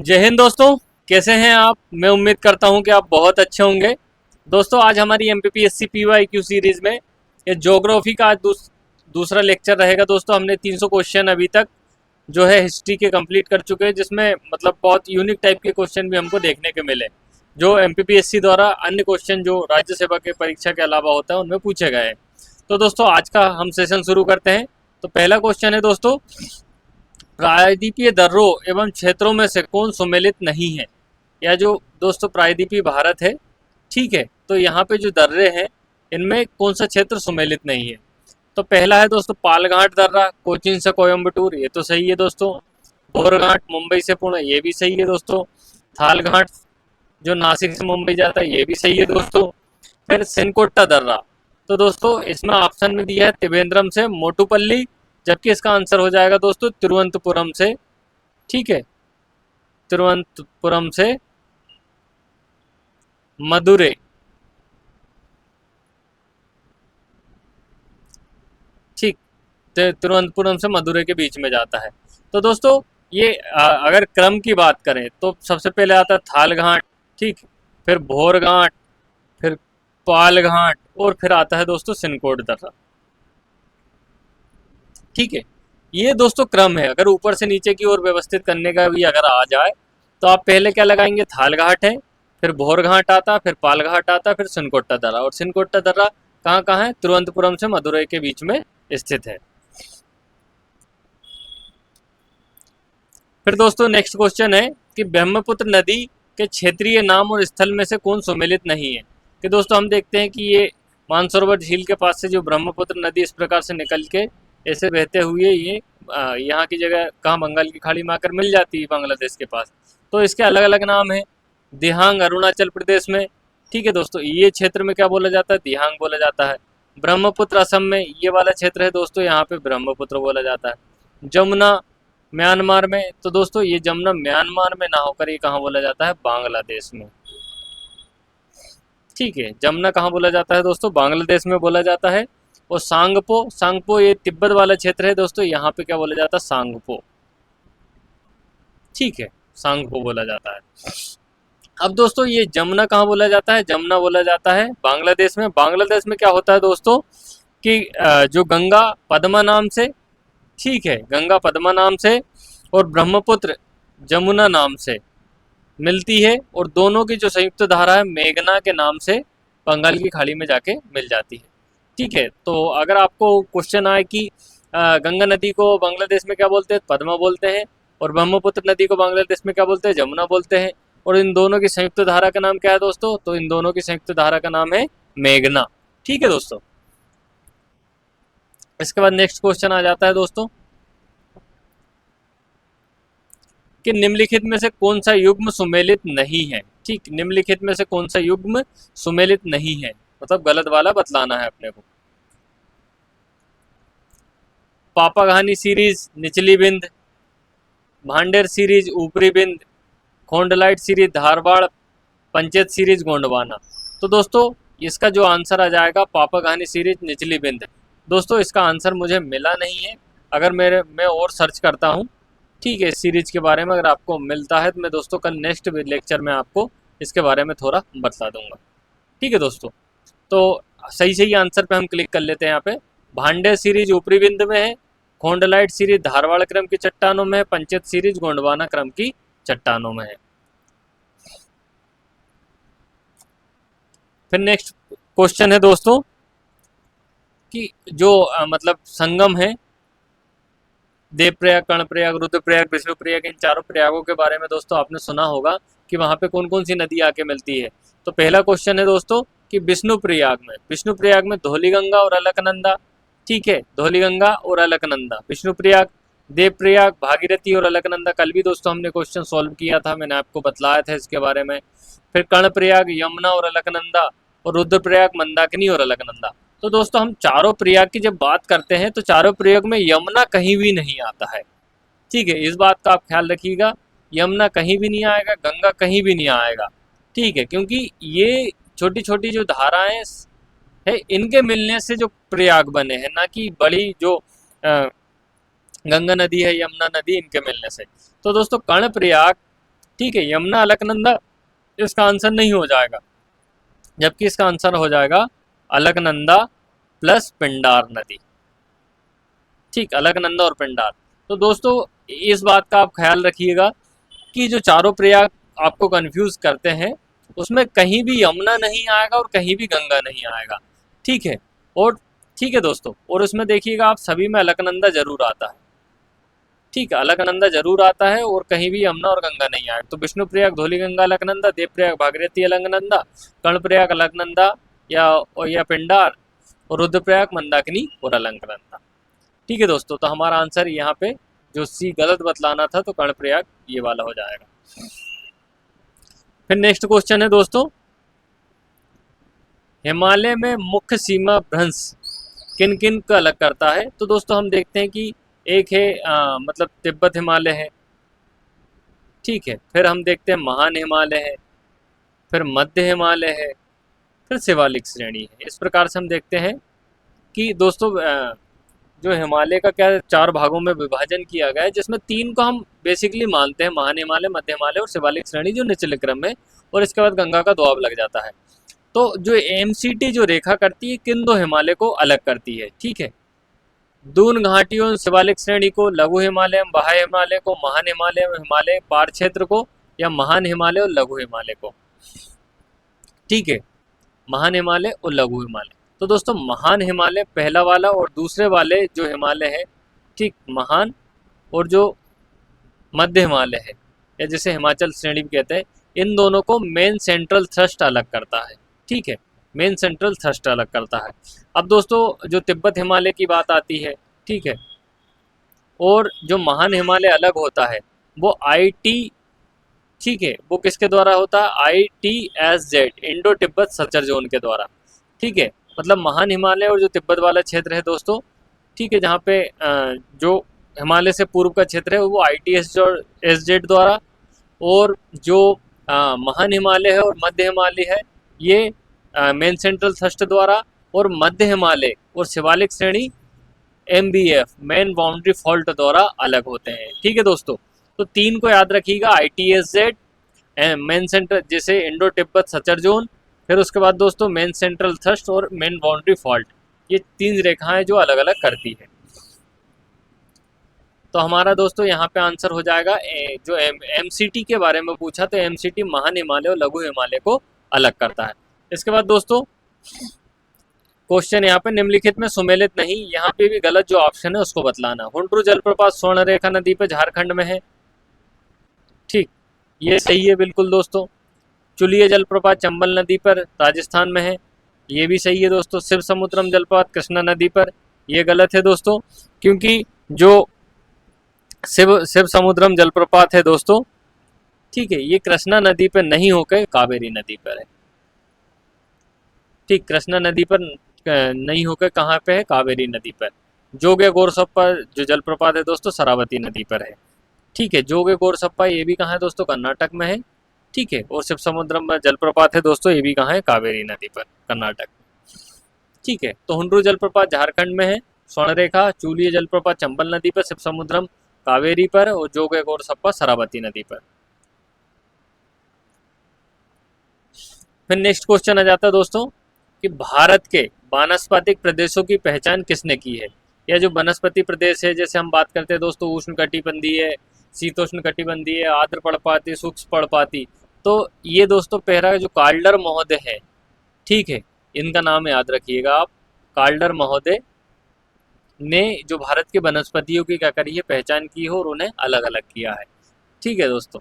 जय हिंद दोस्तों। कैसे हैं आप? मैं उम्मीद करता हूं कि आप बहुत अच्छे होंगे। दोस्तों आज हमारी एमपीपीएससी पीवाईक्यू सीरीज में ये ज्योग्राफी का आज दूसरा लेक्चर रहेगा। दोस्तों हमने 300 क्वेश्चन अभी तक जो है हिस्ट्री के कंप्लीट कर चुके हैं, जिसमें मतलब बहुत यूनिक टाइप के क्वेश्चन भी हमको देखने के मिले, जो एमपीपीएससी द्वारा अन्य क्वेश्चन जो राज्य सेवा के परीक्षा के अलावा होता है उनमें पूछे गए हैं। तो दोस्तों आज का हम सेशन शुरू करते हैं। तो पहला क्वेश्चन है दोस्तों, प्रायद्वीपीय दर्रों एवं क्षेत्रों में से कौन सुमेलित नहीं है? या जो दोस्तों प्रायद्वीपीय भारत है, ठीक है, तो यहाँ पे जो दर्रे हैं इनमें कौन सा क्षेत्र सुमेलित नहीं है? तो पहला है दोस्तों पालघाट दर्रा, कोचीन से कोयम्बटूर, ये तो सही है दोस्तों। बोरघाट मुंबई से पुणे, ये भी सही है दोस्तों। थालघाट जो नासिक से मुंबई जाता है, ये भी सही है दोस्तों। फिर सिनकोट्टा दर्रा, तो दोस्तों इसमें ऑप्शन में दिया है त्रिवेंद्रम से मोटुपल्ली, जबकि इसका आंसर हो जाएगा दोस्तों तिरुवनंतपुरम से, ठीक है, तिरुवनंतपुरम से मदुरै, ठीक, तिरुवनंतपुरम से मदुरै के बीच में जाता है। तो दोस्तों ये अगर क्रम की बात करें तो सबसे पहले आता है थालघाट, ठीक, फिर भोरघाट, फिर पालघाट और फिर आता है दोस्तों सिनकोट दर्रा, ठीक है। ये दोस्तों क्रम है। अगर ऊपर से नीचे की ओर व्यवस्थित करने का भी अगर आ जाए तो आप पहले क्या लगाएंगे? थालघाट है, फिर भोरघाट आता, फिर पालघाट आता, फिर सिनकोट्टा दर्रा। और सिनकोट्टा दर्रा कहाँ कहाँ है? तिरुवनंतपुरम से मदुरै के बीच में स्थित है। फिर दोस्तों नेक्स्ट क्वेश्चन है कि ब्रह्मपुत्र नदी के क्षेत्रीय नाम और स्थल में से कौन सुमेलित नहीं है? कि दोस्तों हम देखते हैं कि ये मानसरोवर झील के पास से जो ब्रह्मपुत्र नदी इस प्रकार से निकल के ऐसे बहते हुए ये यहाँ की जगह कहाँ बंगाल की खाड़ी में आकर मिल जाती है बांग्लादेश के पास। तो इसके अलग अलग नाम है। दिहांग अरुणाचल प्रदेश में, ठीक है दोस्तों, ये क्षेत्र में क्या बोला जाता है? दिहांग बोला जाता है। ब्रह्मपुत्र असम में ये वाला क्षेत्र है दोस्तों, यहाँ पे ब्रह्मपुत्र बोला जाता है। जमुना म्यांमार में, तो दोस्तों ये जमुना म्यांमार में ना होकर ये कहाँ बोला जाता है? बांग्लादेश में, ठीक है। जमुना कहाँ बोला जाता है दोस्तों? बांग्लादेश में बोला जाता है। और सांगपो, सांगपो ये तिब्बत वाला क्षेत्र है दोस्तों, यहाँ पे क्या बोला जाता है? सांगपो, ठीक है, सांगपो बोला जाता है। अब दोस्तों ये जमुना कहाँ बोला जाता है? जमुना बोला जाता है बांग्लादेश में। बांग्लादेश में क्या होता है दोस्तों कि जो गंगा पद्मा नाम से, ठीक है, गंगा पद्मा नाम से और ब्रह्मपुत्र जमुना नाम से मिलती है, और दोनों की जो संयुक्त धारा है मेघना के नाम से बंगाल की खाड़ी में जाके मिल जाती है, ठीक है। तो अगर आपको क्वेश्चन आए कि गंगा नदी को बांग्लादेश में क्या बोलते हैं? पद्मा बोलते हैं। और ब्रह्मपुत्र नदी को बांग्लादेश में क्या बोलते हैं? जमुना बोलते हैं। और इन दोनों की संयुक्त धारा का नाम क्या है दोस्तों? तो इन दोनों की संयुक्त धारा का नाम है मेघना, ठीक है दोस्तों। इसके बाद नेक्स्ट क्वेश्चन आ जाता है दोस्तों कि निम्नलिखित में से कौन सा युग्म सुमेलित नहीं है? ठीक, निम्नलिखित में से कौन सा युग्म सुमेलित नहीं है, मतलब गलत वाला बतलाना है अपने को। पापाघानी सीरीज निचली बिंद, भांडेर सीरीज ऊपरी बिंद, खोंडलाइट सीरीज धारवाड़, पंचायत सीरीज गोंडवाना। तो दोस्तों इसका जो आंसर आ जाएगा पापाघानी सीरीज निचली बिंद। दोस्तों इसका आंसर मुझे मिला नहीं है, अगर मैं और सर्च करता हूँ, ठीक है, इस सीरीज के बारे में अगर आपको मिलता है तो मैं दोस्तों कल नेक्स्ट लेक्चर में आपको इसके बारे में थोड़ा बता दूंगा, ठीक है दोस्तों। तो सही सही आंसर पे हम क्लिक कर लेते हैं। यहाँ पे भांडे सीरीज ऊपरी बिंद में है, खोंडलाइट सीरीज धारवाड़ क्रम की चट्टानों में है, पंचायत सीरीज गोंडवाना क्रम की चट्टानों में है। फिर नेक्स्ट क्वेश्चन है दोस्तों कि जो मतलब संगम है देवप्रयाग, कर्णप्रयाग, रुद्रप्रयाग, विष्णुप्रयाग, इन चारों प्रयागों के बारे में दोस्तों आपने सुना होगा कि वहाँ पे कौन कौन सी नदी आके मिलती है। तो पहला क्वेश्चन है दोस्तों कि विष्णुप्रयाग में धौलीगंगा और अलकनंदा, ठीक है, धौलीगंगा और अलकनंदा विष्णुप्रयाग। देवप्रयाग भागीरथी और अलकनंदा, कल भी दोस्तों हमने क्वेश्चन सॉल्व किया था, मैंने आपको बतलाया था इसके बारे में। फिर कर्णप्रयाग यमुना और अलकनंदा, और रुद्रप्रयाग मंदाकिनी और अलकनंदा। तो दोस्तों हम चारों प्रयाग की जब बात करते हैं तो चारों प्रयाग में यमुना कहीं भी नहीं आता है, ठीक है, इस बात का आप ख्याल रखिएगा। यमुना कहीं भी नहीं आएगा, गंगा कहीं भी नहीं आएगा, ठीक है, क्योंकि ये छोटी छोटी जो धाराएं है इनके मिलने से जो प्रयाग बने हैं, ना कि बड़ी जो गंगा नदी है, यमुना नदी, इनके मिलने से। तो दोस्तों कर्णप्रयाग, ठीक है, यमुना अलकनंदा इसका आंसर नहीं हो जाएगा, जबकि इसका आंसर हो जाएगा अलकनंदा प्लस पिंडार नदी। ठीक, अलकनंदा और पिंडार। तो दोस्तों इस बात का आप ख्याल रखिएगा कि जो चारों प्रयाग आपको कंफ्यूज करते हैं उसमें कहीं भी यमुना नहीं आएगा और कहीं भी गंगा नहीं आएगा। ठीक है, और ठीक है दोस्तों, और उसमें देखिएगा आप सभी में अलकनंदा जरूर आता है। ठीक है, अलकनंदा जरूर आता है और कहीं भी यमुना और गंगा नहीं आएगा। तो विष्णु प्रयाग धौलीगंगा अलकनंदा, देव प्रयाग भागीरथी अलकनंदा, कर्ण प्रयाग अलकनंदा या पिंडार, और रुद्रप्रयाग मंदाकिनी और अलकनंदा। ठीक है दोस्तों, तो हमारा आंसर यहाँ पे जो सी गलत बतलाना था तो कर्णप्रयाग ये वाला हो जाएगा। फिर नेक्स्ट क्वेश्चन है दोस्तों, हिमालय में मुख्य सीमा भ्रंश किन किन का अलग करता है? तो दोस्तों हम देखते हैं कि एक है मतलब तिब्बत हिमालय है। ठीक है, फिर हम देखते हैं महान हिमालय है, फिर मध्य हिमालय है, फिर शिवालिक श्रेणी है। इस प्रकार से हम देखते हैं कि दोस्तों जो हिमालय का क्या चार भागों में विभाजन किया गया है, जिसमें तीन को हम बेसिकली मानते हैं, महान हिमालय, मध्य हिमालय और शिवालिक श्रेणी जो निचले क्रम में, और इसके बाद गंगा का दोआब लग जाता है। तो जो एमसीटी जो रेखा करती है किन दो हिमालय को अलग करती है? ठीक है, दून घाटियों शिवालिक श्रेणी को, लघु हिमालय बाह्य हिमालय को, महान हिमालय हिमालय पार क्षेत्र को, या महान हिमालय और लघु हिमालय को। ठीक है, महान हिमालय और लघु हिमालय। तो दोस्तों महान हिमालय पहला वाला और दूसरे वाले जो हिमालय है, ठीक, महान और जो मध्य हिमालय है या जिसे हिमाचल श्रेणी भी कहते हैं, इन दोनों को मेन सेंट्रल थ्रस्ट अलग करता है। ठीक है, मेन सेंट्रल थ्रस्ट अलग करता है। अब दोस्तों जो तिब्बत हिमालय की बात आती है, ठीक है, और जो महान हिमालय अलग होता है वो IT, ठीक है, वो किसके द्वारा होता है? ITSZ, इंडो तिब्बत संचार जोन के द्वारा। ठीक है, मतलब महान हिमालय और जो तिब्बत वाला क्षेत्र है दोस्तों, ठीक है, जहाँ पे जो हिमालय से पूर्व का क्षेत्र है वो ITSZ द्वारा, और जो महान हिमालय है और मध्य हिमालय है ये मेन सेंट्रल थ्रस्ट द्वारा, और मध्य हिमालय और शिवालिक श्रेणी MBF, मेन बाउंड्री फॉल्ट द्वारा अलग होते हैं। ठीक है दोस्तों, तो तीन को याद रखिएगा, ITSZ, मेन सेंट्रल जैसे इंडो तिब्बत संचार जोन, फिर उसके बाद दोस्तों मेन सेंट्रल थ्रस्ट और मेन बाउंड्री फॉल्ट, ये तीन रेखाएं जो अलग अलग करती है। तो हमारा दोस्तों यहाँ पे आंसर हो जाएगा जो MCT के बारे में पूछा, तो MCT महान हिमालय और लघु हिमालय को अलग करता है। इसके बाद दोस्तों क्वेश्चन यहाँ पे निम्नलिखित में सुमेलित नहीं, यहाँ पे भी गलत जो ऑप्शन है उसको बतलाना। हुंड्रू जलप्रपात स्वर्णरेखा नदी पे झारखंड में है। ठीक, ये सही है बिल्कुल दोस्तों। चुलिया जलप्रपात चंबल नदी पर राजस्थान में है, ये भी सही है दोस्तों। शिव समुद्रम जलप्रपात कृष्णा नदी पर, ये गलत है दोस्तों, क्योंकि जो शिव समुद्रम जलप्रपात है दोस्तों, ठीक है, ये कृष्णा नदी पर नहीं होकर कावेरी नदी पर है। ठीक, कृष्णा नदी पर नहीं होकर कहाँ पे है? कावेरी नदी पर। जोगे गोरसप्पा जो जलप्रपात है दोस्तों शरावती नदी पर है। ठीक है, जोगे गोरसप्पा ये भी कहाँ है दोस्तों? कर्नाटक में है। ठीक है, और शिव समुद्रम में जलप्रपात है दोस्तों, ये भी कहाँ है? कावेरी नदी पर, कर्नाटक। ठीक है, तो हुंड्रू जलप्रपात झारखंड में है, स्वर्णरेखा चूलिया जलप्रपात चंबल नदी पर, शिव समुद्रम कावेरी पर, और जोगे गोरसप्पा शरावती नदी पर। फिर नेक्स्ट क्वेश्चन आ जाता है दोस्तों कि भारत के वानस्पतिक प्रदेशों की पहचान किसने की है? यह जो वनस्पति प्रदेश है, जैसे हम बात करते हैं दोस्तों उष्ण कटिबंधीय, शीतोष्ण कटिबंधीय, आर्द्र पर्णपाती, शुष्क पर्णपाती, तो ये दोस्तों पहला जो काल्डर महोदय है, ठीक है, इनका नाम याद रखिएगा आप। काल्डर महोदय ने जो भारत के वनस्पतियों की क्या करी है? पहचान की है और उन्हें अलग अलग किया है। ठीक है दोस्तों,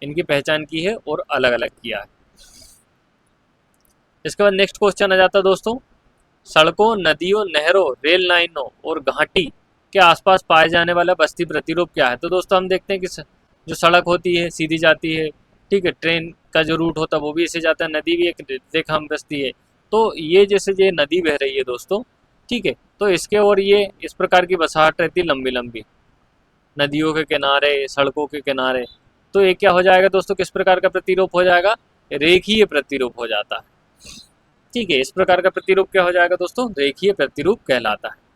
इनकी पहचान की है और अलग अलग किया है। इसके बाद नेक्स्ट क्वेश्चन आ जाता है दोस्तों, सड़कों, नदियों, नहरों, रेल लाइनों और घाटी के आसपास पाए जाने वाला बस्ती प्रतिरूप क्या है? तो दोस्तों हम देखते हैं कि जो सड़क होती है सीधी जाती है, ठीक है, ट्रेन का जो रूट होता है वो भी ऐसे जाता है, नदी भी एक रेखा में बसती है। तो ये जैसे ये नदी बह रही है दोस्तों, ठीक है, तो इसके और ये इस प्रकार की बसाहट रहती है लंबी लंबी नदियों के किनारे, सड़कों के किनारे। तो ये क्या हो जाएगा दोस्तों? किस प्रकार का प्रतिरूप हो जाएगा? रेखीय प्रतिरूप हो जाता है। ठीक है, इस प्रकार का प्रतिरूप क्या हो जाएगा दोस्तों? रेखीय प्रतिरूप कहलाता है।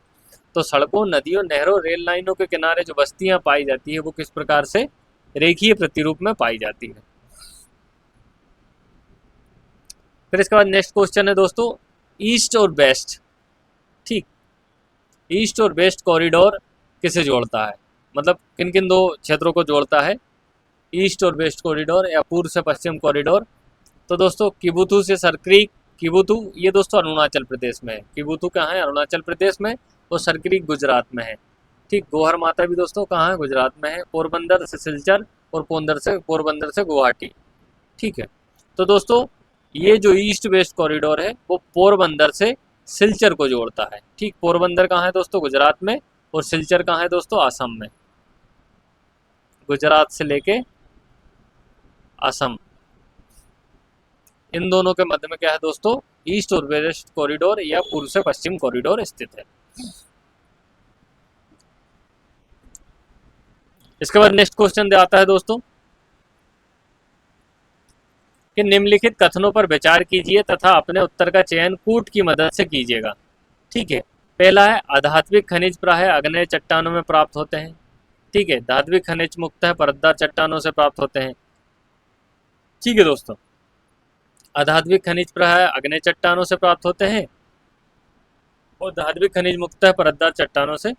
तो सड़कों, नदियों, नहरों, रेल लाइनों के किनारे जो बस्तियां पाई जाती है वो किस प्रकार से रेखीय प्रतिरूप में पाई जाती है। फिर इसके बाद नेक्स्ट क्वेश्चन है दोस्तों, ईस्ट और वेस्ट। ठीक, ईस्ट और वेस्ट कॉरिडोर किसे जोड़ता है, मतलब किन किन दो क्षेत्रों को जोड़ता है ईस्ट और वेस्ट कॉरिडोर या पूर्व से पश्चिम कॉरिडोर। तो दोस्तों किबुथु से सरक्रीक, किबुथु ये दोस्तों अरुणाचल प्रदेश में है, किबुथु कहाँ है, अरुणाचल प्रदेश में, और सरक्रीक गुजरात में है। ठीक, गोहर माता भी दोस्तों कहाँ है, गुजरात में है। पोरबंदर से सिलचर और पोरबंदर से गुवाहाटी। ठीक है, तो दोस्तों ये जो ईस्ट वेस्ट कॉरिडोर है वो पोरबंदर से सिलचर को जोड़ता है। ठीक, पोरबंदर कहाँ है दोस्तों, गुजरात में, और सिलचर कहाँ है दोस्तों, असम में। गुजरात से लेके असम, इन दोनों के मध्य में क्या है दोस्तों, ईस्ट और वेस्ट कॉरिडोर या पूर्व से पश्चिम कॉरिडोर स्थित है। इसके बाद नेक्स्ट क्वेश्चन आता है दोस्तों कि निम्नलिखित कथनों पर विचार कीजिए तथा अपने उत्तर का चयन कूट की मदद से कीजिएगा। ठीक है, पहला है आध्यात्मिक खनिज प्रायः अग्नेय चट्टानों में प्राप्त होते हैं। ठीक है, धात्विक खनिज मुख्यतः परतदार चट्टानों से प्राप्त होते हैं। ठीक है दोस्तों, आध्यात्मिक खनिज प्रायः अग्नेय चट्टानों से प्राप्त होते हैं और धात्विक खनिज मुख्यतः परतदार चट्टानों से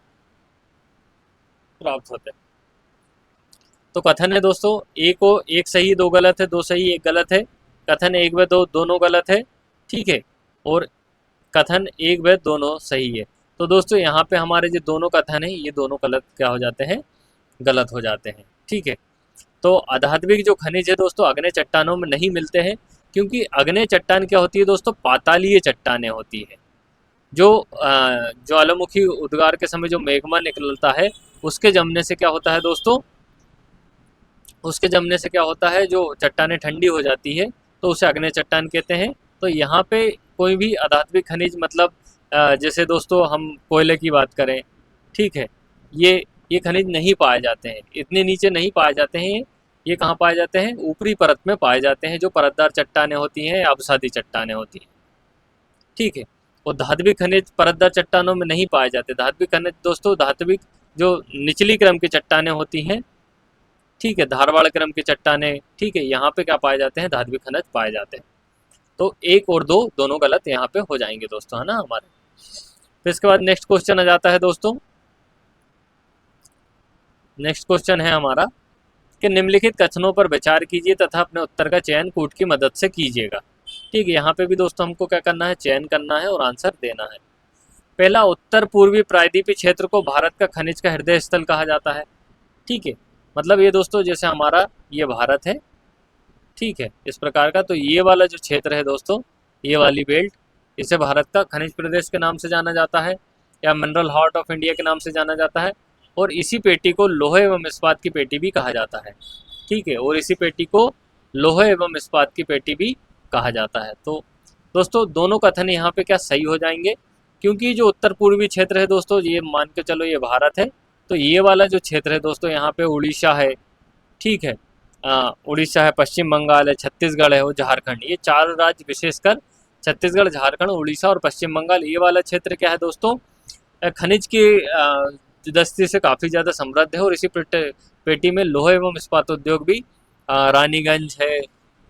प्राप्त होते हैं। तो कथन है दोस्तों, एक सही दो गलत है, दो सही एक गलत है। कथन एक व दो दोनों गलत है। ठीक है, और कथन एक व दोनों सही है। तो दोस्तों यहाँ पे हमारे जो दोनों कथन है ये दोनों गलत क्या हो जाते हैं, गलत हो जाते हैं। ठीक है, तो आध्यात्मिक जो खनिज है दोस्तों अग्नेय चट्टानों में नहीं मिलते हैं, क्योंकि अग्नेय चट्टान क्या होती है दोस्तों, पातालीय चट्टानें होती है। जो ज्वालामुखी उद्गार के समय जो मेघमा निकलता है उसके जमने से क्या होता है दोस्तों, उसके जमने से क्या होता है, जो चट्टानें ठंडी हो जाती है तो उसे अग्नेय चट्टान कहते हैं। तो यहाँ पे कोई भी आध्यात्मिक खनिज मतलब जैसे दोस्तों हम कोयले की बात करें, ठीक है, ये खनिज नहीं पाए जाते हैं, इतने नीचे नहीं पाए जाते हैं। ये कहाँ पाए जाते हैं, ऊपरी परत में पाए जाते हैं, जो परतदार चट्टानें होती हैं या अवसादी चट्टानें होती हैं। ठीक है, और धात्विक खनिज परतदार चट्टानों में नहीं पाए जाते। धात्विक खनिज दोस्तों, धात्विक जो निचली क्रम की चट्टानें होती हैं, ठीक है, धारवाड़ क्रम की चट्टानें, ठीक है, यहाँ पे क्या पाए जाते हैं, धात्विक खनिज पाए जाते हैं। तो एक और दो दोनों गलत यहाँ पे हो जाएंगे दोस्तों, है ना हमारे। फिर इसके बाद नेक्स्ट क्वेश्चन आ जाता है दोस्तों, नेक्स्ट क्वेश्चन है हमारा कि निम्नलिखित कथनों पर विचार कीजिए तथा अपने उत्तर का चयन कूट की मदद से कीजिएगा। ठीक है, यहाँ पे भी दोस्तों हमको क्या करना है, चयन करना है और आंसर देना है। पहला, उत्तर पूर्वी प्रायद्वीपीय क्षेत्र को भारत का खनिज का हृदय स्थल कहा जाता है। ठीक है, मतलब ये दोस्तों जैसे हमारा ये भारत है, ठीक है, इस प्रकार का, तो ये वाला जो क्षेत्र है दोस्तों, ये वाली बेल्ट, इसे भारत का खनिज प्रदेश के नाम से जाना जाता है या मिनरल हार्ट ऑफ इंडिया के नाम से जाना जाता है। और इसी पेटी को लोहे एवं इस्पात की पेटी भी कहा जाता है। ठीक है, और इसी पेटी को लोहे एवं इस्पात की पेटी भी कहा जाता है। तो दोस्तों दोनों कथन यहाँ पे क्या सही हो जाएंगे, क्योंकि जो उत्तर पूर्वी क्षेत्र है दोस्तों, ये मान के चलो ये भारत है, तो ये वाला जो क्षेत्र है दोस्तों, यहाँ पे उड़ीसा है, ठीक है, उड़ीसा है, पश्चिम बंगाल है, छत्तीसगढ़ है और झारखंड, ये चार राज्य विशेषकर छत्तीसगढ़, झारखंड, उड़ीसा और पश्चिम बंगाल, ये वाला क्षेत्र क्या है दोस्तों, खनिज की दस्ती से काफ़ी ज़्यादा समृद्ध है। और इसी पेटी में लोहे एवं इस्पात उद्योग भी रानीगंज है,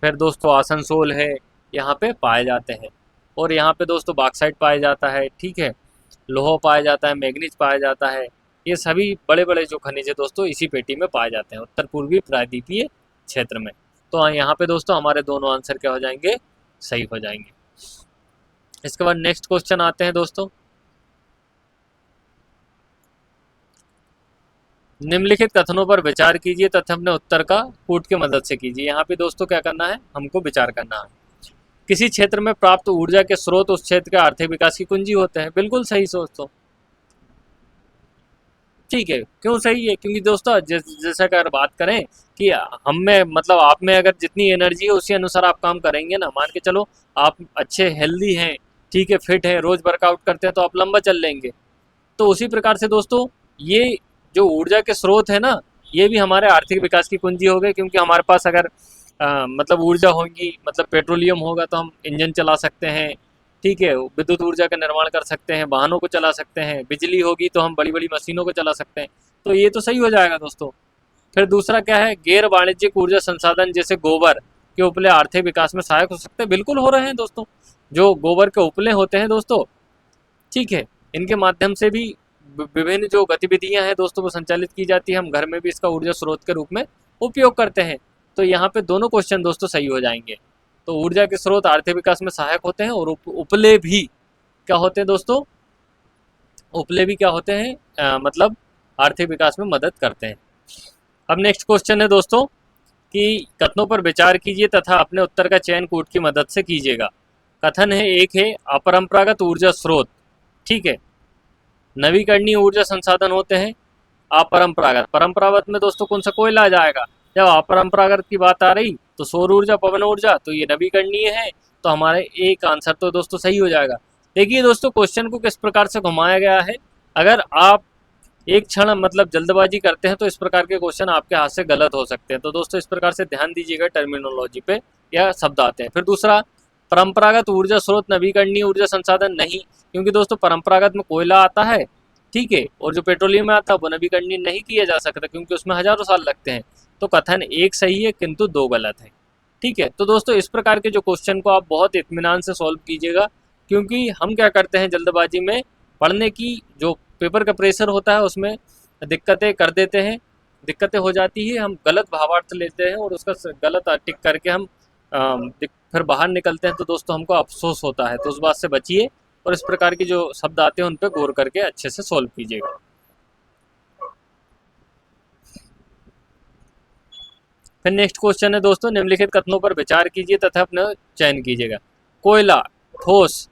फिर दोस्तों आसनसोल है, यहाँ पे पाए जाते हैं। और यहाँ पे दोस्तों बॉक्साइट पाया जाता है, ठीक है, लोहा पाया जाता है, मैग्नीज पाया जाता है। ये सभी बड़े बड़े जो खनिज है दोस्तों इसी पेटी में पाए जाते हैं उत्तर पूर्वी प्रायद्वीपीय क्षेत्र में। तो यहाँ पे दोस्तों हमारे दोनों आंसर क्या हो जाएंगे, सही हो जाएंगे। इसके बाद नेक्स्ट क्वेश्चन आते हैं दोस्तों, निम्नलिखित कथनों पर विचार कीजिए तथा अपने उत्तर का कूट की मदद से कीजिए। यहाँ पे दोस्तों क्या करना है, हमको विचार करना है। किसी क्षेत्र में प्राप्त ऊर्जा के स्रोत उस क्षेत्र के आर्थिक विकास की कुंजी होते हैं। बिल्कुल सही दोस्तों, ठीक है, क्यों सही है, क्योंकि दोस्तों जैसा अगर बात करें कि हम में मतलब आप में अगर जितनी एनर्जी है उसी अनुसार आप काम करेंगे ना, मान के चलो आप अच्छे हेल्दी हैं, ठीक है, फिट है, रोज वर्कआउट करते हैं तो आप लंबा चल लेंगे। तो उसी प्रकार से दोस्तों ये जो ऊर्जा के स्रोत है ना, ये भी हमारे आर्थिक विकास की कुंजी हो गए, क्योंकि हमारे पास अगर मतलब ऊर्जा होगी, मतलब पेट्रोलियम होगा तो हम इंजन चला सकते हैं, ठीक है, विद्युत ऊर्जा का निर्माण कर सकते हैं, वाहनों को चला सकते हैं, बिजली होगी तो हम बड़ी बड़ी मशीनों को चला सकते हैं। तो ये तो सही हो जाएगा दोस्तों, फिर दूसरा क्या है, गैर वाणिज्यिक ऊर्जा संसाधन जैसे गोबर के उपले आर्थिक विकास में सहायक हो सकते हैं। बिल्कुल हो रहे हैं दोस्तों, जो गोबर के उपले होते हैं दोस्तों, ठीक है, इनके माध्यम से भी विभिन्न जो गतिविधियां हैं दोस्तों वो संचालित की जाती है। हम घर में भी इसका ऊर्जा स्रोत के रूप में उपयोग करते हैं। तो यहाँ पे दोनों क्वेश्चन दोस्तों सही हो जाएंगे। तो ऊर्जा के स्रोत आर्थिक विकास में सहायक होते हैं और उपले भी क्या होते हैं दोस्तों, उपले भी क्या होते हैं, मतलब आर्थिक विकास में मदद करते हैं। अब नेक्स्ट क्वेश्चन है दोस्तों कि कथनों पर विचार कीजिए तथा अपने उत्तर का चयन कूट की मदद से कीजिएगा। कथन है, एक है अपरंपरागत ऊर्जा स्रोत, ठीक है, नवीकरणीय ऊर्जा संसाधन होते हैं। अपरंपरागत, परंपरागत में दोस्तों कौन सा, कोयला आ जाएगा। जब अपरंपरागत की बात आ रही तो सौर ऊर्जा, पवन ऊर्जा, तो ये नवीकरणीय है। तो हमारे एक आंसर तो दोस्तों सही हो जाएगा। देखिए दोस्तों क्वेश्चन को किस प्रकार से घुमाया गया है। अगर आप एक क्षण मतलब जल्दबाजी करते हैं तो इस प्रकार के क्वेश्चन आपके हाथ से गलत हो सकते हैं। तो दोस्तों इस प्रकार से ध्यान दीजिएगा टर्मिनोलॉजी पे, या शब्द आते हैं। फिर दूसरा, परंपरागत ऊर्जा स्रोत नवीकरणीय ऊर्जा संसाधन नहीं, क्योंकि दोस्तों परंपरागत में कोयला आता है, ठीक है, और जो पेट्रोलियम में आता है वो नवीकरणीय नहीं किया जा सकता क्योंकि उसमें हजारों साल लगते हैं। तो कथन एक सही है किंतु दो गलत है, ठीक है। तो दोस्तों इस प्रकार के जो क्वेश्चन को आप बहुत इत्मीनान से सॉल्व कीजिएगा, क्योंकि हम क्या करते हैं जल्दबाजी में पढ़ने की जो पेपर का प्रेशर होता है उसमें दिक्कतें कर देते हैं, दिक्कतें हो जाती है, हम गलत भावार्थ लेते हैं और उसका गलत टिक करके हम फिर बाहर निकलते हैं। तो दोस्तों हमको अफसोस होता है। तो उस बात से बचिए और इस प्रकार के जो शब्द आते हैं उन पर गौर करके अच्छे से सॉल्व कीजिएगा। फिर नेक्स्ट क्वेश्चन है दोस्तों, निम्नलिखित कथनों पर विचार कीजिए तथा अपना चयन कीजिएगा। कोयला ठोस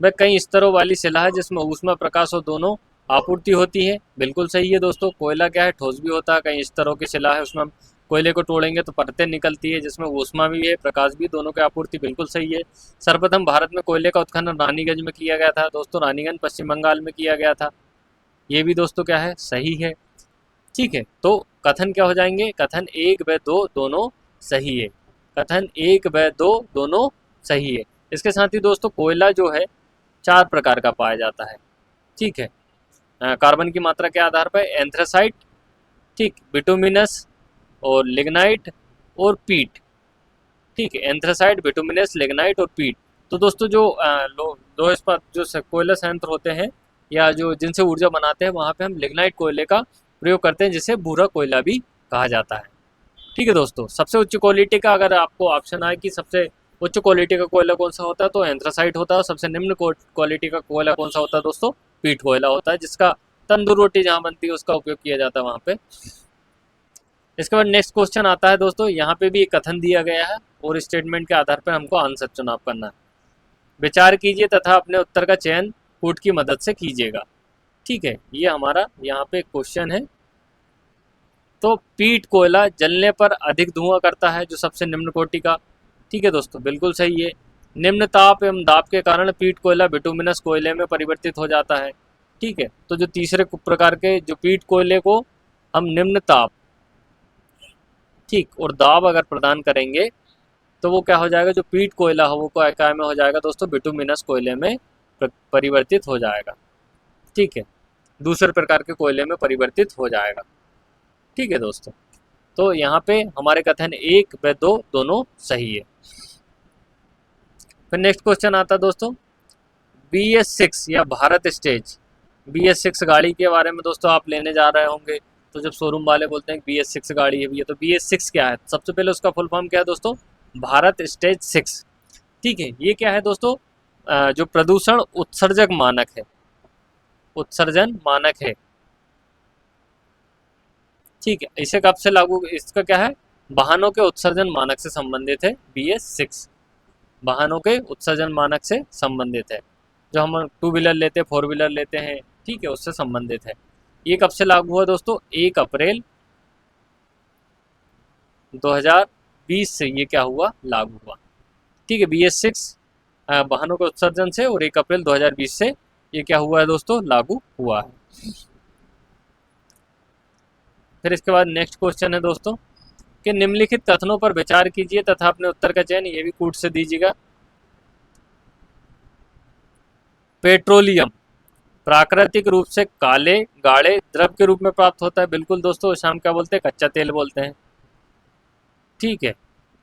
वह कई स्तरों वाली शिला है जिसमें ऊष्मा प्रकाश और दोनों आपूर्ति होती है। बिल्कुल सही है दोस्तों, कोयला क्या है, ठोस भी होता है, कई स्तरों की शिला है, उसमें हम कोयले को तोड़ेंगे तो परतें निकलती है जिसमें ऊष्मा भी है, प्रकाश भी, दोनों की आपूर्ति। बिल्कुल सही है। सर्वप्रथम भारत में कोयले का उत्खनन रानीगंज में किया गया था दोस्तों, रानीगंज पश्चिम बंगाल में किया गया था। ये भी दोस्तों क्या है, सही है, ठीक है। तो कथन क्या हो जाएंगे, कथन एक व दो दोनों सही है, कथन एक व दो दोनों सही है। इसके साथ ही दोस्तों कोयला जो है 4 प्रकार का पाया जाता है, ठीक है, कार्बन की मात्रा के आधार पर एंथ्रासाइट, ठीक, बिटुमिनस और लिग्नाइट और पीट, ठीक है, एंथ्रासाइट, बिटुमिनस, लिग्नाइट और पीट। तो दोस्तों जो लोह इस्पात जो कोयला संयंत्र होते हैं या जो जिनसे ऊर्जा बनाते हैं वहाँ पे हम लिग्नाइट कोयले का प्रयोग करते हैं जिसे भूरा कोयला भी कहा जाता है, ठीक है दोस्तों। सबसे उच्च क्वालिटी का अगर आपको ऑप्शन आए कि सबसे उच्च क्वालिटी का कोयला कौन सा होता है तो एंथ्रासाइट होता है, और सबसे निम्न क्वालिटी का कोयला कौन सा होता है दोस्तों, पीट कोयला होता है, जिसका तंदूर रोटी जहाँ बनती है उसका उपयोग किया जाता है वहाँ पे। इसके बाद नेक्स्ट क्वेश्चन आता है दोस्तों, यहाँ पे भी एक कथन दिया गया है और स्टेटमेंट के आधार पर हमको आंसर चुनाव करना है। विचार कीजिए तथा अपने उत्तर का चयन कूट की मदद से कीजिएगा, ठीक है, ये हमारा यहाँ पे क्वेश्चन है। तो पीट कोयला जलने पर अधिक धुआं करता है जो सबसे निम्न कोटि का, ठीक है दोस्तों, बिल्कुल सही है। निम्न ताप एवं दाब के कारण पीट कोयला बिटुमिनस कोयले में परिवर्तित हो जाता है, ठीक है। तो जो तीसरे प्रकार के जो पीट कोयले को हम निम्न ताप, ठीक, और दाब अगर प्रदान करेंगे तो वो क्या हो जाएगा, जो पीट कोयला हो वो क्या में हो जाएगा दोस्तों, बिटुमिनस कोयले में परिवर्तित हो जाएगा, ठीक है, दूसरे प्रकार के कोयले में परिवर्तित हो जाएगा, ठीक है दोस्तों। तो यहाँ पे हमारे कथन एक व दो दोनों सही है। फिर नेक्स्ट क्वेश्चन आता है दोस्तों, BS6 या भारत स्टेज, BS6 गाड़ी के बारे में दोस्तों आप लेने जा रहे होंगे। तो जब शोरूम वाले बोलते हैं BS6 गाड़ी है भैया, तो BS6 क्या है, सबसे पहले उसका फुल फॉर्म क्या है दोस्तों, भारत स्टेज 6, ठीक है। ये क्या है दोस्तों, जो प्रदूषण उत्सर्जक मानक है, उत्सर्जन मानक है, ठीक है। इसे कब से लागू, इसका क्या है, वाहनों के उत्सर्जन मानक से संबंधित है। BS6 वाहनों के उत्सर्जन मानक से संबंधित है, जो हम 2 व्हीलर लेते हैं, 4 व्हीलर लेते हैं, ठीक है, उससे संबंधित है। ये कब से लागू हुआ दोस्तों, 1 अप्रैल 2020 से ये क्या हुआ, लागू हुआ, ठीक है। BS6 वाहनों के उत्सर्जन से, और 1 अप्रैल 2020 से ये क्या हुआ है दोस्तों, लागू हुआ है। फिर इसके बाद नेक्स्ट क्वेश्चन है दोस्तों कि निम्नलिखित कथनों पर विचार कीजिए तथा अपने उत्तर का चयन, ये भी कूट से दीजिएगा। पेट्रोलियम प्राकृतिक रूप से काले गाढ़े द्रव के रूप में प्राप्त होता है। बिल्कुल दोस्तों, इसे हम क्या बोलते हैं? कच्चा तेल बोलते हैं। ठीक है,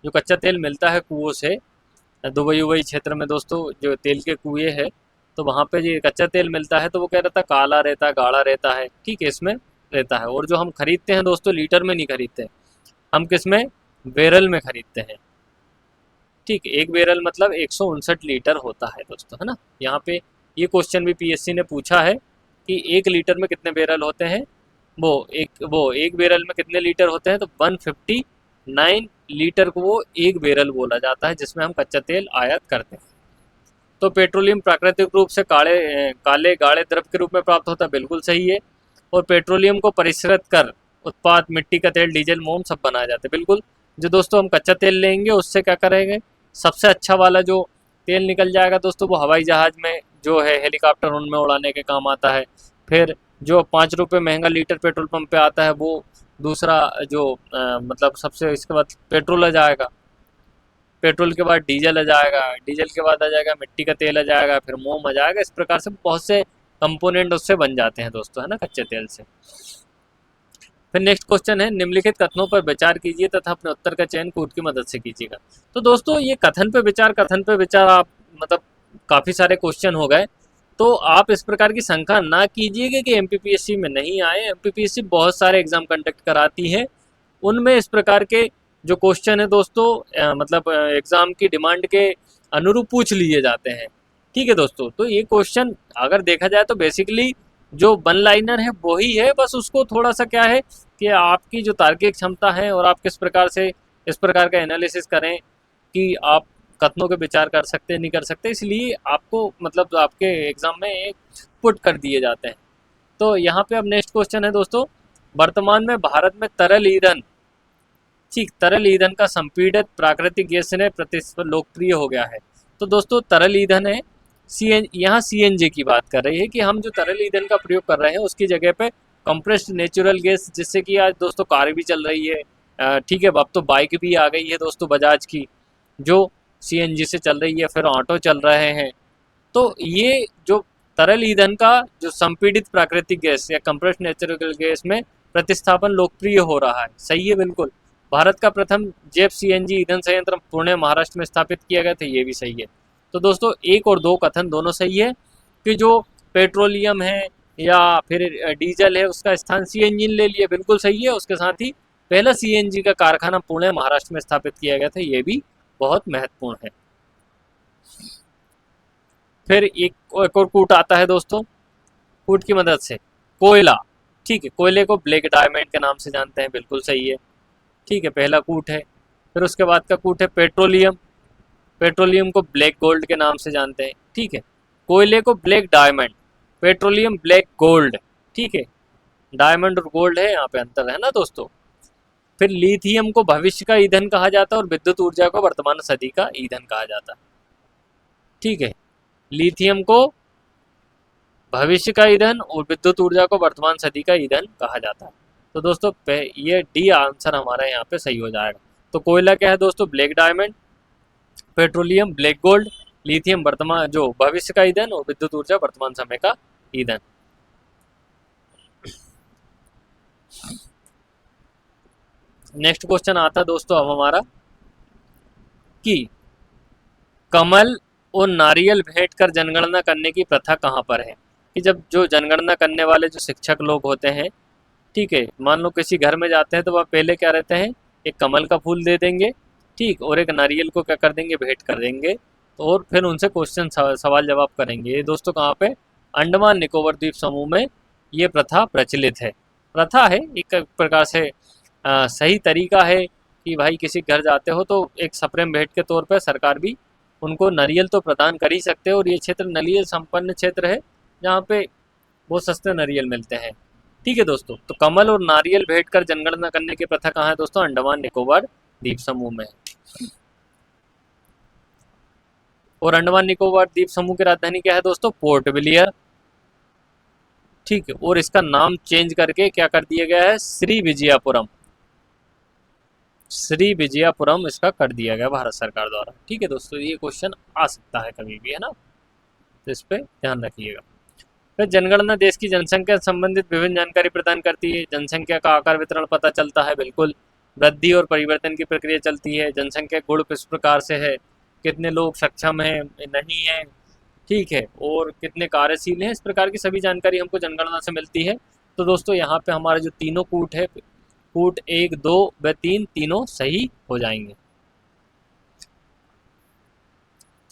जो कच्चा तेल मिलता है कुओं से, दुबई उबई क्षेत्र में दोस्तों जो तेल के कुएं हैं, तो वहाँ पे ये कच्चा तेल मिलता है, तो वो क्या रहता है? काला रहता है, गाढ़ा रहता है। ठीक है, इसमें रहता है। और जो हम खरीदते हैं दोस्तों, लीटर में नहीं खरीदते, हम किस में? बैरल में खरीदते हैं। ठीक है, एक बैरल मतलब 159 लीटर होता है दोस्तों, है ना। यहाँ पे ये क्वेश्चन भी पीएससी ने पूछा है कि 1 लीटर में कितने बैरल होते हैं। वो एक बैरल में कितने लीटर होते हैं? तो 159 लीटर को वो एक बैरल बोला जाता है, जिसमें हम कच्चा तेल आयात करते हैं। तो पेट्रोलियम प्राकृतिक रूप से काले गाढ़े द्रव के रूप में प्राप्त होता है। बिल्कुल सही है। और पेट्रोलियम को परिष्कृत कर उत्पाद मिट्टी का तेल, डीजल, मोम सब बनाए जाते हैं। बिल्कुल, जो दोस्तों हम कच्चा तेल लेंगे उससे क्या करेंगे? सबसे अच्छा वाला जो तेल निकल जाएगा दोस्तों, वो हवाई जहाज़ में जो है, हेलीकॉप्टर उनमें उड़ाने के काम आता है। फिर जो 5 रुपये महंगा लीटर पेट्रोल पंप पे आता है, वो दूसरा जो मतलब सबसे, इसके बाद पेट्रोल आ जाएगा, पेट्रोल के बाद डीजल आ जाएगा, डीजल के बाद आ जाएगा मिट्टी का तेल आ जाएगा, फिर मोम आ जाएगा। इस प्रकार से बहुत से कंपोनेंट उससे बन जाते हैं दोस्तों, है ना, कच्चे तेल से। फिर नेक्स्ट क्वेश्चन है, निम्नलिखित कथनों पर विचार कीजिए तथा अपने उत्तर का चयन कूट की मदद से कीजिएगा। तो दोस्तों ये कथन पे विचार आप मतलब काफ़ी सारे क्वेश्चन हो गए, तो आप इस प्रकार की शंका ना कीजिएगा कि एमपीपीएससी में नहीं आए। एमपीपीएससी बहुत सारे एग्जाम कंडक्ट कराती है, उनमें इस प्रकार के जो क्वेश्चन है दोस्तों मतलब एग्जाम की डिमांड के अनुरूप पूछ लिए जाते हैं। ठीक है दोस्तों, तो ये क्वेश्चन अगर देखा जाए तो बेसिकली जो वन लाइनर है वही है, बस उसको थोड़ा सा क्या है कि आपकी जो तार्किक क्षमता है और आप किस प्रकार से इस प्रकार का एनालिसिस करें कि आप कथनों के विचार कर सकते नहीं कर सकते, इसलिए आपको मतलब आपके एग्जाम में एक पुट कर दिए जाते हैं। तो यहाँ पे अब नेक्स्ट क्वेश्चन है दोस्तों, वर्तमान में भारत में तरल ईंधन, ठीक, तरल ईंधन का संपीड़ित प्राकृतिक गैस ने प्रतिस्पर्धा लोकप्रिय हो गया है। तो दोस्तों तरल ईंधन है यहाँ सीएनजी की बात कर रही है कि हम जो तरल ईंधन का प्रयोग कर रहे हैं उसकी जगह पे कंप्रेस्ड नेचुरल गैस, जिससे कि आज दोस्तों कार भी चल रही है। ठीक है, अब तो बाइक भी आ गई है दोस्तों बजाज की, जो सीएनजी से चल रही है, फिर ऑटो चल रहे हैं। तो ये जो तरल ईंधन का जो संपीड़ित प्राकृतिक गैस या कंप्रेस्ड नेचुरल गैस में प्रतिस्थापन लोकप्रिय हो रहा है, सही है बिल्कुल। भारत का प्रथम जैव सीएनजी ईंधन संयंत्र पुणे महाराष्ट्र में स्थापित किया गया था, ये भी सही है। तो दोस्तों 1 और 2 कथन दोनों सही है कि जो पेट्रोलियम है या फिर डीजल है उसका स्थान सीएनजी ले लिया, बिल्कुल सही है। उसके साथ ही पहला सीएनजी का कारखाना पुणे महाराष्ट्र में स्थापित किया गया था, ये भी बहुत महत्वपूर्ण है। फिर एक और कूट आता है दोस्तों, कूट की मदद से कोयला, ठीक है, कोयले को ब्लैक डायमंड के नाम से जानते हैं, बिल्कुल सही है। ठीक है, पहला कूट है। फिर उसके बाद का कूट है पेट्रोलियम, पेट्रोलियम को ब्लैक गोल्ड के नाम से जानते हैं। ठीक है, कोयले को black diamond, petroleum black gold. ठीक है, डायमंड और गोल्ड है, यहाँ पे अंतर है ना दोस्तों। फिर लिथियम को भविष्य का ईंधन कहा जाता है और विद्युत ऊर्जा को वर्तमान सदी का ईंधन कहा जाता है। ठीक है, लिथियम को भविष्य का ईंधन और विद्युत ऊर्जा को वर्तमान सदी का ईंधन कहा जाता है। तो दोस्तों ये डी आंसर हमारा यहाँ पे सही हो जाएगा। तो कोयला क्या है दोस्तों? Black diamond, petroleum black gold, lithium वर्तमान जो भविष्य का ईंधन और विद्युत ऊर्जा वर्तमान समय का ईंधन। नेक्स्ट क्वेश्चन आता है दोस्तों अब हमारा कि कमल और नारियल भेंट कर जनगणना करने की प्रथा कहाँ पर है? कि जब जो जनगणना करने वाले जो शिक्षक लोग होते हैं, ठीक है, मान लो किसी घर में जाते हैं तो वह पहले क्या रहते हैं, एक कमल का फूल दे देंगे, ठीक, और एक नारियल को क्या कर देंगे, भेंट कर देंगे, और फिर उनसे क्वेश्चन सवाल जवाब करेंगे। ये दोस्तों कहाँ पे? अंडमान निकोबार द्वीप समूह में ये प्रथा प्रचलित है। प्रथा है, एक प्रकार से सही तरीका है कि भाई किसी घर जाते हो तो एक सप्रेम भेंट के तौर पर सरकार भी उनको नारियल तो प्रदान कर ही सकते हैं, और ये क्षेत्र नारियल संपन्न क्षेत्र है जहाँ पे बहुत सस्ते नारियल मिलते हैं। ठीक है दोस्तों, तो कमल और नारियल भेंट कर जनगणना करने की प्रथा कहाँ है दोस्तों? अंडमान निकोबार द्वीप समूह में। और अंडमान निकोबार द्वीप समूह की राजधानी क्या है दोस्तों? Port Blair. ठीक है, और इसका नाम चेंज करके क्या कर दिया गया है? श्री विजयापुरम, श्री विजयापुरम इसका कर दिया गया भारत सरकार द्वारा। ठीक है दोस्तों, ये क्वेश्चन आ सकता है कभी भी, है ना, तो इस पर ध्यान रखिएगा। फिर जनगणना देश की जनसंख्या से संबंधित विभिन्न जानकारी प्रदान करती है। जनसंख्या का आकार वितरण पता चलता है, बिल्कुल। वृद्धि और परिवर्तन की प्रक्रिया चलती है। जनसंख्या गुण किस प्रकार से है, कितने लोग सक्षम हैं, नहीं है, ठीक है, और कितने कार्यशील हैं, इस प्रकार की सभी जानकारी हमको जनगणना से मिलती है। तो दोस्तों यहाँ पे हमारे जो तीनों कूट है, कूट 1, 2 व 3 तीनों सही हो जाएंगे।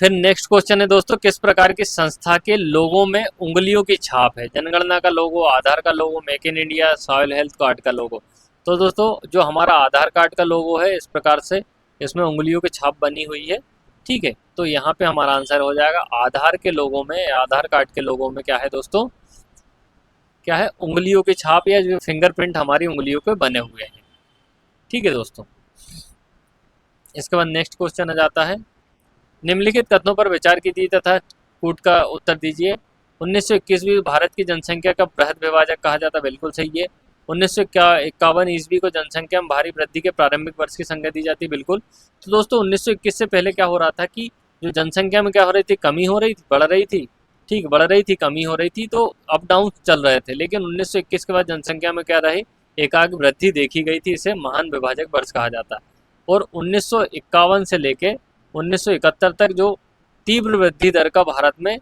फिर नेक्स्ट क्वेश्चन है दोस्तों, किस प्रकार की संस्था के लोगों में उंगलियों की छाप है? जनगणना का लोगो, आधार का logo, make in India, soil health card का लोगो। तो दोस्तों जो हमारा आधार कार्ड का लोगो है, इस प्रकार से इसमें उंगलियों की छाप बनी हुई है, ठीक है। तो यहाँ पे हमारा आंसर हो जाएगा आधार के लोगों में, आधार कार्ड के लोगों में क्या है दोस्तों, क्या है, उंगलियों की छाप या जो फिंगरप्रिंट हमारी उंगलियों पे बने हुए हैं, ठीक है दोस्तों। इसके बाद नेक्स्ट क्वेश्चन आ जाता है, निम्नलिखित कथनों पर विचार कीजिए तथा कूट का उत्तर दीजिए। 1921 में भारत की जनसंख्या का बृहद विभाजक कहा जाता, बिल्कुल सही है। 1951 ईस्वी को जनसंख्या में भारी वृद्धि के प्रारंभिक वर्ष की संज्ञा दी जाती, बिल्कुल। तो दोस्तों 1921 से पहले क्या हो रहा था कि जो जनसंख्या में क्या हो रही थी, कमी हो रही थी, बढ़ रही थी, ठीक, बढ़ रही थी, कमी हो रही थी, तो अप डाउन चल रहे थे। लेकिन 1921 के बाद जनसंख्या में क्या रही, एकाग्र वृद्धि देखी गई थी, इसे महान विभाजक वर्ष कहा जाता है। और 1951 से लेके 1971 तक जो तीव्र वृद्धि दर का भारत में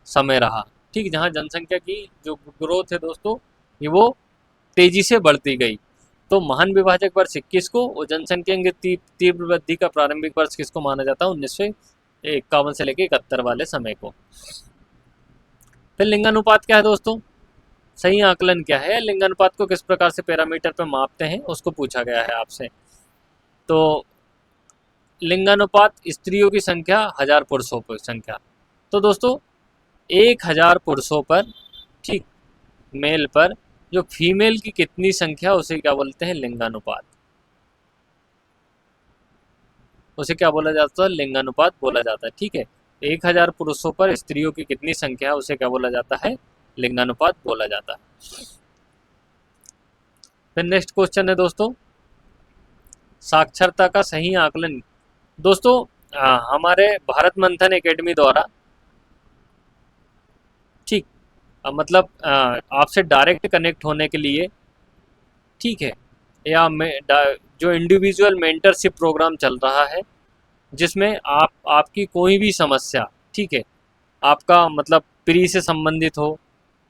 समय रहा, ठीक, जहां जनसंख्या की जो ग्रोथ है दोस्तों, ये वो तेजी से बढ़ती गई। तो महान विभाजक वर्ष 21 को और जनसंख्या की तीव्र वृद्धि का प्रारंभिक वर्ष किसको माना जाता है, 1951 से लेकर 71 वाले समय को। फिर लिंगानुपात क्या है दोस्तों, सही आकलन क्या है, लिंगानुपात को किस प्रकार से पैरामीटर पर मापते हैं, उसको पूछा गया है आपसे। तो लिंगानुपात स्त्रियों की संख्या 1000 पुरुषों की संख्या। तो दोस्तों 1000 पुरुषों पर, ठीक, मेल पर जो फीमेल की कितनी संख्या, उसे क्या बोलते हैं, लिंगानुपात। उसे क्या बोला जाता है, लिंगानुपात बोला जाता है, ठीक है। 1000 पुरुषों पर स्त्रियों की कितनी संख्या है, उसे क्या बोला जाता है, लिंगानुपात बोला जाता है। फिर नेक्स्ट क्वेश्चन है दोस्तों, साक्षरता का सही आकलन। दोस्तों हमारे भारत मंथन एकेडमी द्वारा, ठीक, मतलब आपसे डायरेक्ट कनेक्ट होने के लिए, ठीक है, या जो इंडिविजुअल मेंटरशिप प्रोग्राम चल रहा है, जिसमें आपकी कोई भी समस्या, ठीक है, आपका मतलब प्री से संबंधित हो,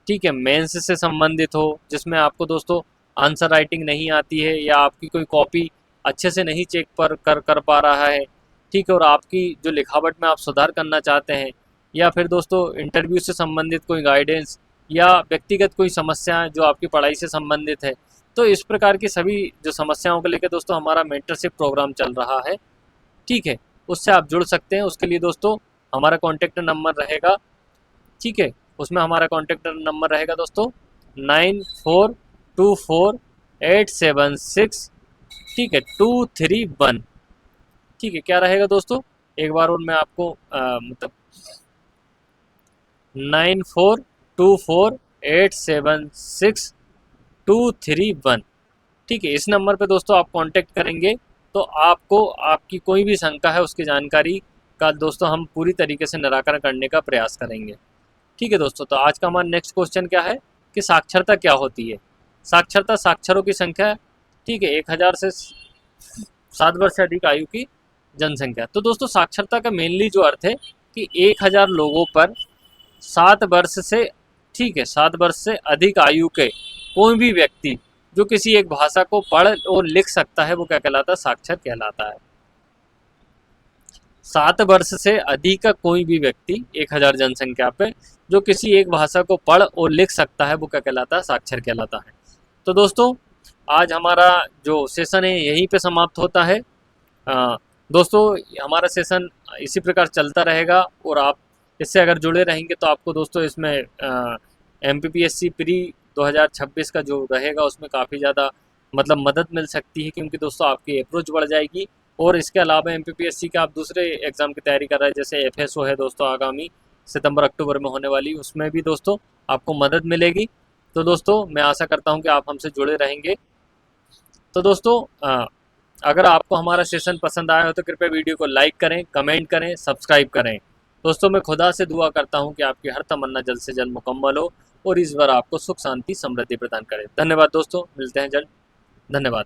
ठीक है, मेंस से संबंधित हो, जिसमें आपको दोस्तों आंसर राइटिंग नहीं आती है या आपकी कोई कॉपी अच्छे से नहीं चेक कर पा रहा है, ठीक है, और आपकी जो लिखावट में आप सुधार करना चाहते हैं, या फिर दोस्तों इंटरव्यू से संबंधित कोई गाइडेंस या व्यक्तिगत कोई समस्या जो आपकी पढ़ाई से संबंधित है, तो इस प्रकार की सभी जो समस्याओं को लेकर दोस्तों हमारा मेंटरशिप प्रोग्राम चल रहा है, ठीक है, उससे आप जुड़ सकते हैं। उसके लिए दोस्तों हमारा कॉन्टैक्ट नंबर रहेगा, ठीक है, उसमें हमारा कॉन्टैक्ट नंबर रहेगा दोस्तों 942487 ठीक है 231, ठीक है, क्या रहेगा दोस्तों, एक बार और मैं आपको मतलब 9424876231, ठीक है, इस नंबर पे दोस्तों आप कांटेक्ट करेंगे तो आपको आपकी कोई भी शंका है उसकी जानकारी का दोस्तों हम पूरी तरीके से निराकरण करने का प्रयास करेंगे, ठीक है दोस्तों। तो आज का हमारा नेक्स्ट क्वेश्चन क्या है कि साक्षरता क्या होती है। साक्षरता साक्षरों की संख्या, ठीक है, 1000 से 7 वर्ष से अधिक आयु की जनसंख्या। तो दोस्तों साक्षरता का मेनली जो अर्थ है कि 1000 लोगों पर 7 वर्ष से, ठीक है, 7 वर्ष से अधिक आयु के कोई भी व्यक्ति जो किसी एक भाषा को पढ़ और लिख सकता है वो क्या कहलाता है, साक्षर कहलाता है। 7 वर्ष से अधिक का कोई भी व्यक्ति 1000 जनसंख्या पे जो किसी एक भाषा को पढ़ और लिख सकता है वो क्या कहलाता है, साक्षर कहलाता है। तो दोस्तों आज हमारा जो सेशन है यहीं पे समाप्त होता है। दोस्तों हमारा सेशन इसी प्रकार चलता रहेगा और आप इससे अगर जुड़े रहेंगे तो आपको दोस्तों इसमें MPPSC प्री 2026 का जो रहेगा उसमें काफ़ी ज़्यादा मतलब मदद मिल सकती है, क्योंकि दोस्तों आपकी अप्रोच बढ़ जाएगी। और इसके अलावा MPPSC का आप दूसरे एग्ज़ाम की तैयारी कर रहे हैं, जैसे FSO है दोस्तों आगामी सितंबर अक्टूबर में होने वाली, उसमें भी दोस्तों आपको मदद मिलेगी। तो दोस्तों मैं आशा करता हूँ कि आप हमसे जुड़े रहेंगे। तो दोस्तों अगर आपको हमारा सेशन पसंद आया हो तो कृपया वीडियो को लाइक करें, कमेंट करें, सब्सक्राइब करें। दोस्तों मैं खुदा से दुआ करता हूँ कि आपकी हर तमन्ना जल्द से जल्द मुकम्मल हो और इस बार आपको सुख शांति समृद्धि प्रदान करे। धन्यवाद दोस्तों, मिलते हैं जल्द। धन्यवाद।